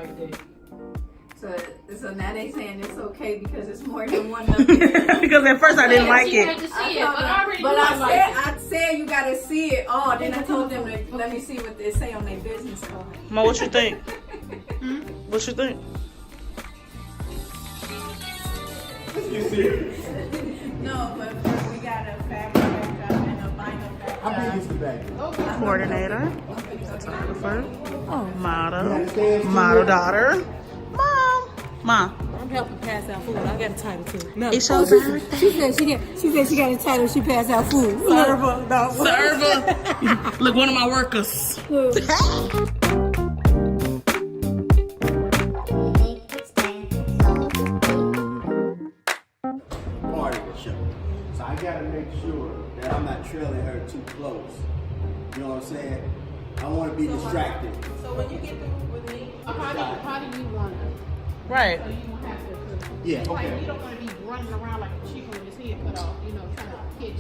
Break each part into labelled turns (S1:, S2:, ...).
S1: like that.
S2: So now they saying it's okay because it's more than one up there.
S3: Because at first I didn't like it.
S2: I said you gotta see it all. Then I told them to let me see what they say on their business card.
S3: Ma, what you think? What you think?
S4: You serious?
S2: No, but we got a fabric back up and a vinyl back up.
S4: How big is the bag?
S3: Coordinator, photographer, model daughter, mom.
S1: I'm helping pass out food. I got a title too. No.
S3: It's your birthday.
S1: She said she got a title. She passed out food.
S3: Server. Look, one of my workers.
S4: Part of the show. So I gotta make sure that I'm not trailing her too close. You know what I'm saying? I want to be distracted.
S1: So when you get through with me, how do you want it?
S3: Right.
S1: So you won't have to.
S4: Yeah, okay.
S1: Like, you don't want to be running around like a chicken with his head cut off, you know, trying to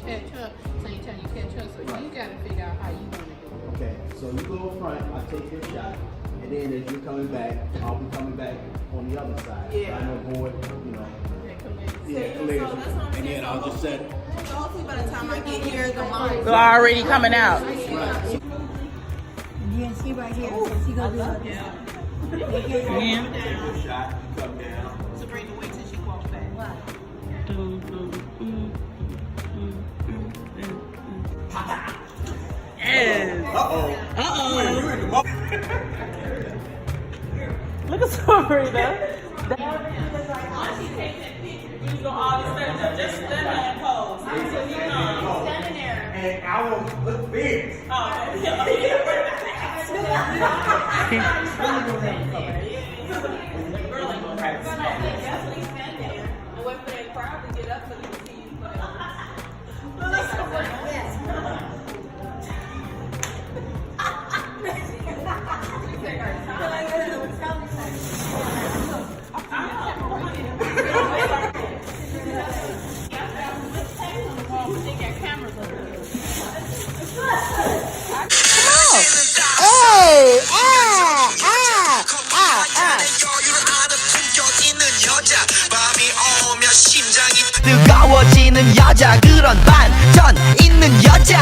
S1: catch her, same time you catch her. So you got to figure out how you want to do it.
S4: Okay, so you go up front, I'll take your shot, and then as you're coming back, I'll be coming back on the other side.
S1: Yeah.
S4: I know board, you know. Yeah, collision. And then I'll just set it.
S2: So hopefully by the time I get here, the line.
S3: They're already coming out.
S2: Yeah, she right here. So she gonna be like this.
S3: Yeah.
S4: Take your shot, you come down.
S1: So bring the weight till she walks back.
S3: Yes.
S4: Uh-oh.
S3: Look at Sabrina. Just stand there and pose.
S1: Standing there.
S4: And I will look big.
S1: Definitely stand there. And wait for that crowd to get up so they can see you.
S5: 뜨거워지는 여자 그런 반전 있는 여자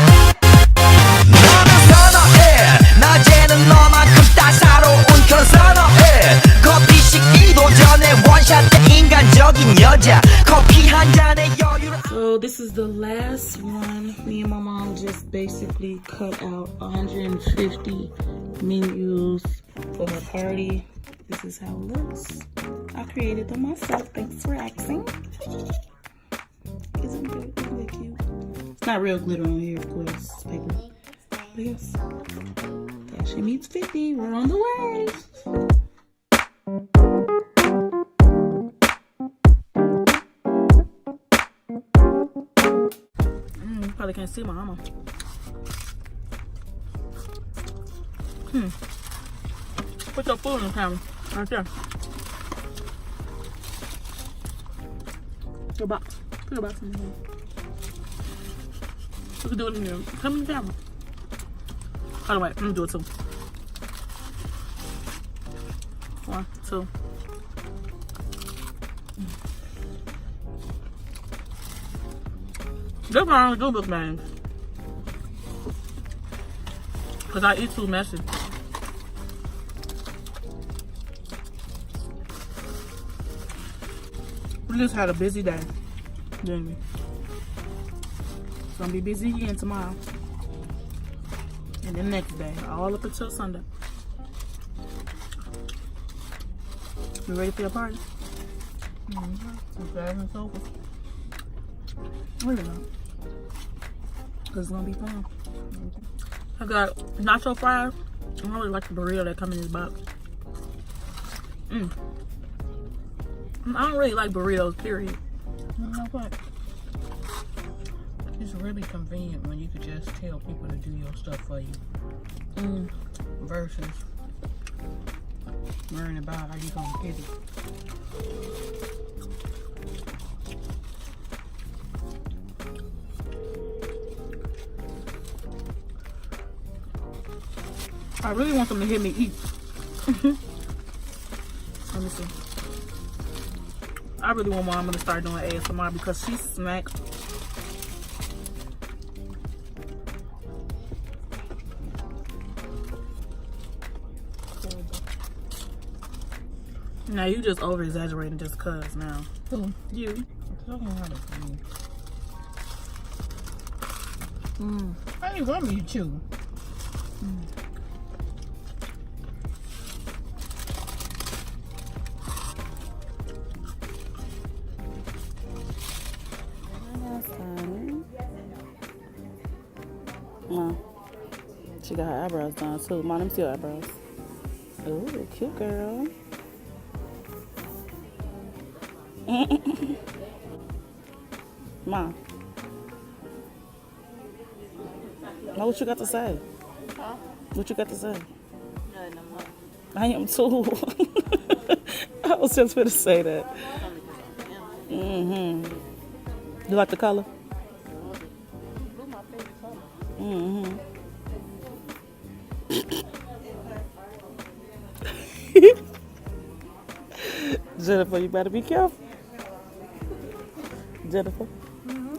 S5: 너는 선어해 낮에는 너만큼 따사로운 그런 선어해 커피 식기도 전에 원샷 때 인간적인 여자 커피 한 잔에 여유를.
S3: So this is the last one. Me and my mom just basically cut out 150 menus for her party. This is how it looks. I created them myself. Thanks for asking. Isn't it really cute? It's not real glitter on here, of course. It's paper. But yes. Fashion meets 50. We're on the way. You probably can't see my mama. Put your food in the camera. Right there. Your box. Put your box in here. You can do it in here. Come in the camera. By the way, let me do it too. 1, 2. That's why I don't do mukbangs. Because I eat too messy. We just had a busy day, didn't we? It's gonna be busy again tomorrow. And the next day, all up until Sunday. You ready for your party? It's over. Really not. Cause it's gonna be fun. I got nacho fries. I really like the burrito that come in this box. I don't really like burritos, period. You know what? It's really convenient when you could just tell people to do your stuff for you. Versus worrying about how you gonna get it. I really want them to hear me eat. Let me see. I really want Mama to start doing ASMR because she's smack. Now you just over exaggerating just cause now.
S1: Who?
S3: You.
S1: I ain't want me to chew.
S3: Mom, she got her eyebrows done too. Mom, let me see your eyebrows. Ooh, cute girl. Mom. Now what you got to say?
S1: Huh?
S3: What you got to say? I am too. I was just gonna say that. You like the color? Jennifer, you better be careful. Jennifer,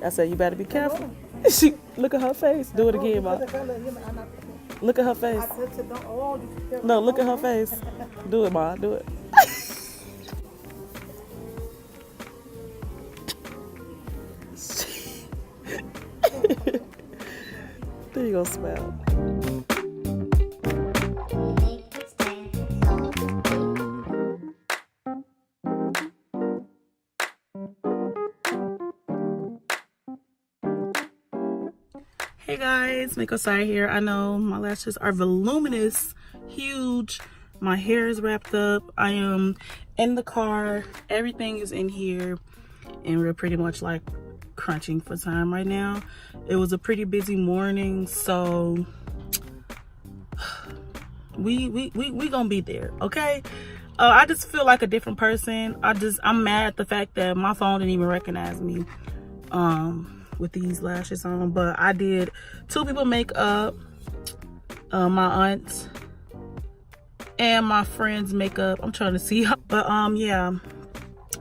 S3: I said you better be careful. She look at her face. Do it again, Mom. Look at her face. No, look at her face. Do it, Mom. Do it. There you go, smile. Hey guys, MakeupSy here. I know my lashes are voluminous, huge. My hair is wrapped up. I am in the car. Everything is in here. And we're pretty much like crunching for time right now. It was a pretty busy morning, so we gonna be there, okay? I just feel like a different person. I'm mad at the fact that my phone didn't even recognize me with these lashes on. But I did 2 people makeup, my aunt and my friend's makeup. I'm trying to see how, but yeah,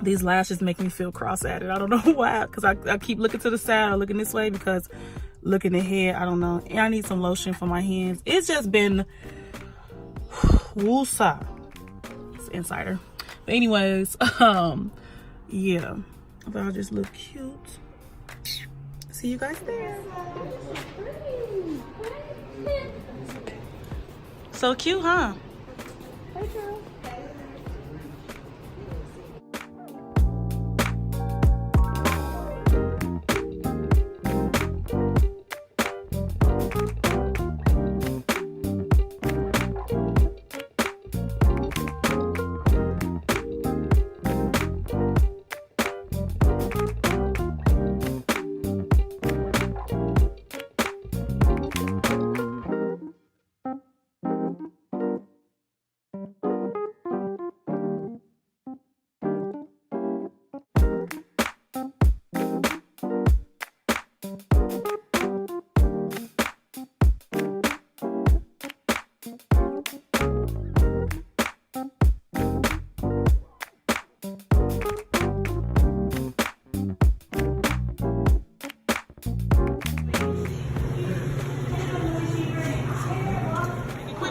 S3: these lashes make me feel cross-eyed. I don't know why, because I keep looking to the side or looking this way, because looking ahead, I don't know. And I need some lotion for my hands. It's just been woosah. It's insider. But anyways, yeah, I thought I just look cute. See you guys there. So cute, huh?
S1: Hey, girl.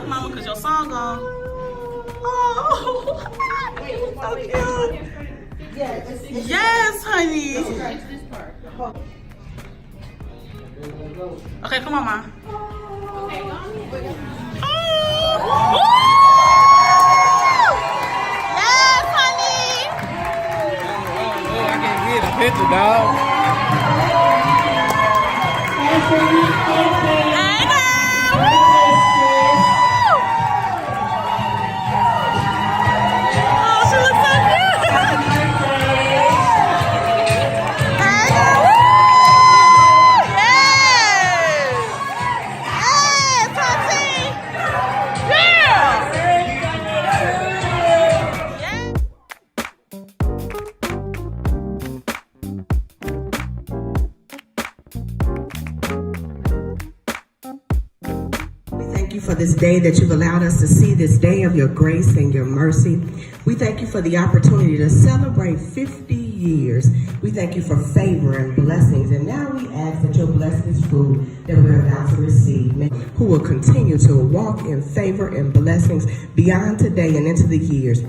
S3: Mama, cause your song on. Oh, so cute. Yes, honey.
S1: It's this part.
S3: Okay, come on, Ma.
S1: Okay, go on in.
S3: Oh. Yes, honey.
S6: I can't get a picture, dog.
S3: Hey, girl. Yeah!
S7: this day that you've allowed us to see, this day of your grace and your mercy. We thank you for the opportunity to celebrate 50 years. We thank you for favor and blessings. And now we ask that you'll bless this food that we're about to receive, who will continue to walk in favor and blessings beyond today and into the years.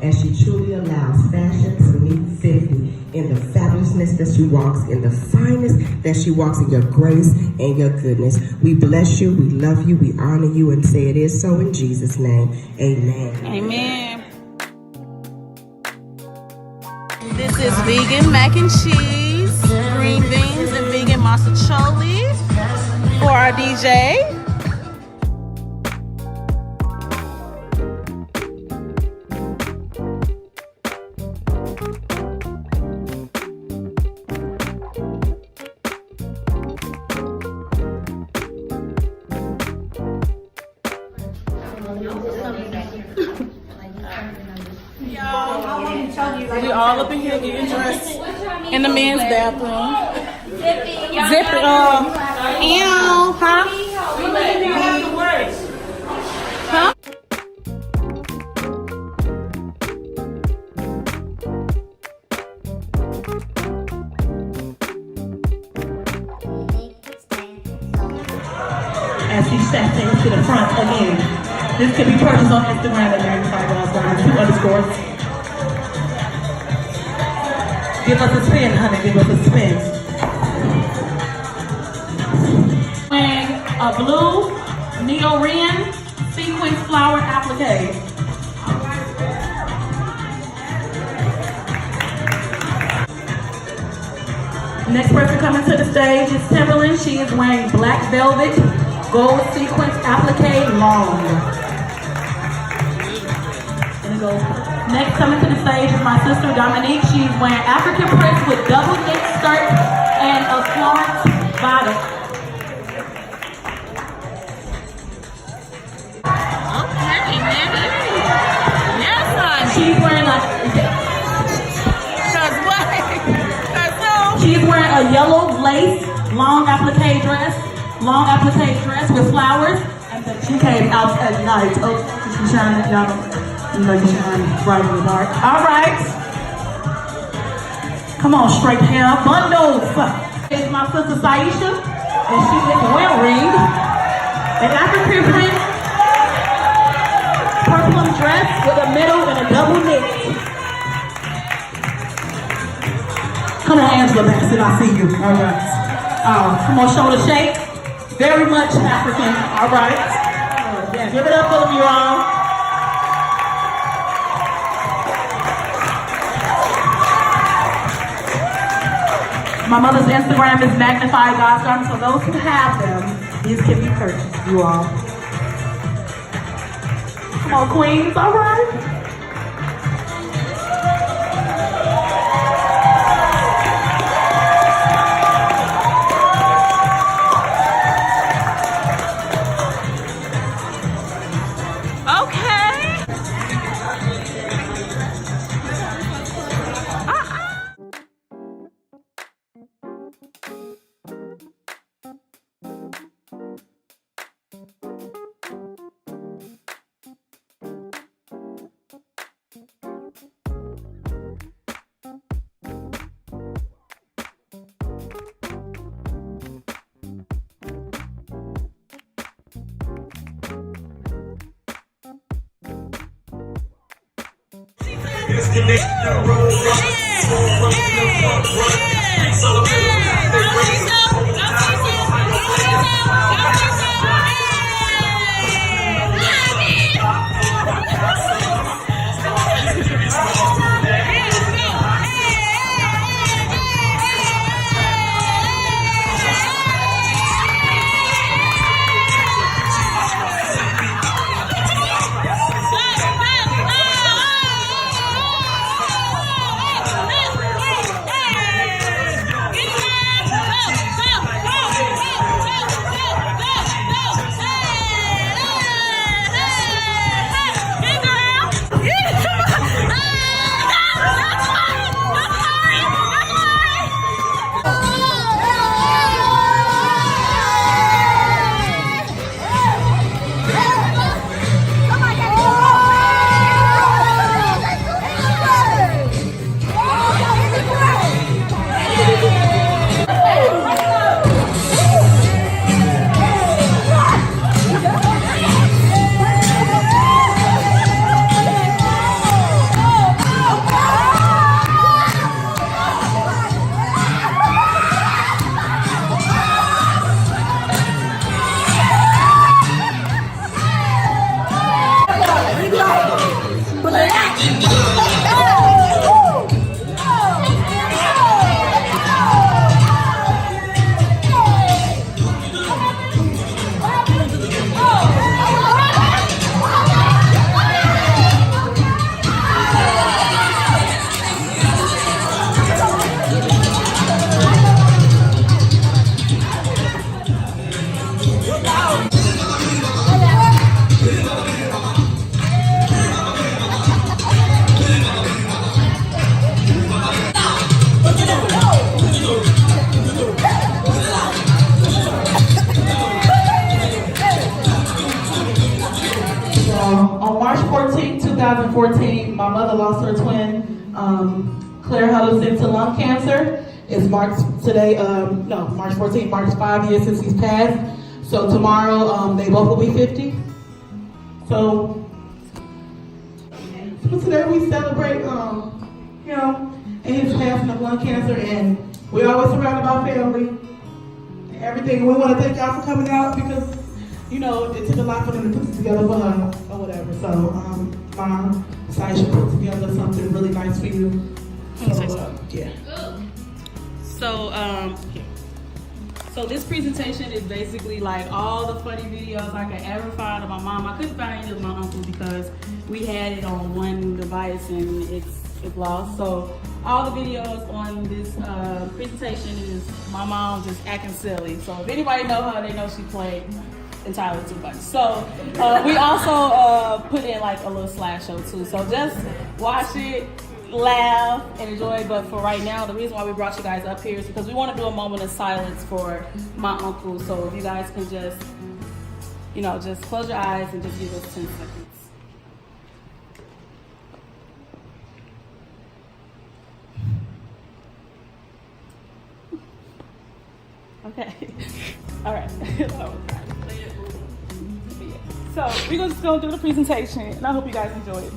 S7: And she truly allows fashion to meet 50 in the fabulousness that she walks, in the fineness that she walks, in your grace and your goodness. We bless you, we love you, we honor you, and say it is so in Jesus' name. Amen.
S3: Amen. This is vegan mac and cheese, green beans, and vegan masticholi for our DJ. We all up in here getting dressed in the men's bathroom. Zip it up. Ew, huh? Huh?
S8: As she steps into the front again. This can be purchased on Instagram at 95$, 2 _. Give us a spin, honey, give us a spin. Wearing a blue Neo-Ren sequence flower applique. Next person coming to the stage is Timberland. She is wearing black velvet, gold sequence applique long. And it goes. Next coming to the stage is my sister Dominique. She's wearing African prints with double knit skirt and a Florence bodice.
S3: Okay, man. Yes, honey.
S8: She's wearing
S3: Cause what? Cause no.
S8: She's wearing a yellow lace long applique dress with flowers. And then she came out at night. Oh, she's shining, y'all. Like right in the dark. All right. Come on, straight hair, bundles. It's my sister Syhilove, and she is wearing an African print purple dress with a middle and a double knit. Come on, Angela Bassett, I see you. All right. Come on, shoulder shake. Very much African. All right. Yeah, give it up for them, you all. My mother's Instagram is Magnified God's Garden, so those who have them, these can be purchased, you all. Come on, queens, all right. On March 14, 2014, my mother lost her twin, Claire Huddleston, to lung cancer. It's March 14, marks 5 years since he's passed. So tomorrow, they both will be 50. So today we celebrate him and his passing of lung cancer, and we're always surrounded by family and everything. We want to thank y'all for coming out because, you know, it took a lot for them to put this together for her or whatever. So, Mom, Sai should put together something really nice for you. Yeah.
S3: So this presentation is basically like all the funny videos I could ever find of my mom. I couldn't find any of my uncle because we had it on one device and it's lost. So all the videos on this presentation is my mom just acting silly. So if anybody know her, they know she played entirely too much. So we also put in like a little slideshow too. So just watch it, laugh, and enjoy. But for right now, the reason why we brought you guys up here is because we want to do a moment of silence for my uncle. So if you guys can just, you know, just close your eyes and just give us 10 seconds. Okay. All right. So we're just gonna do the presentation, and I hope you guys enjoy it.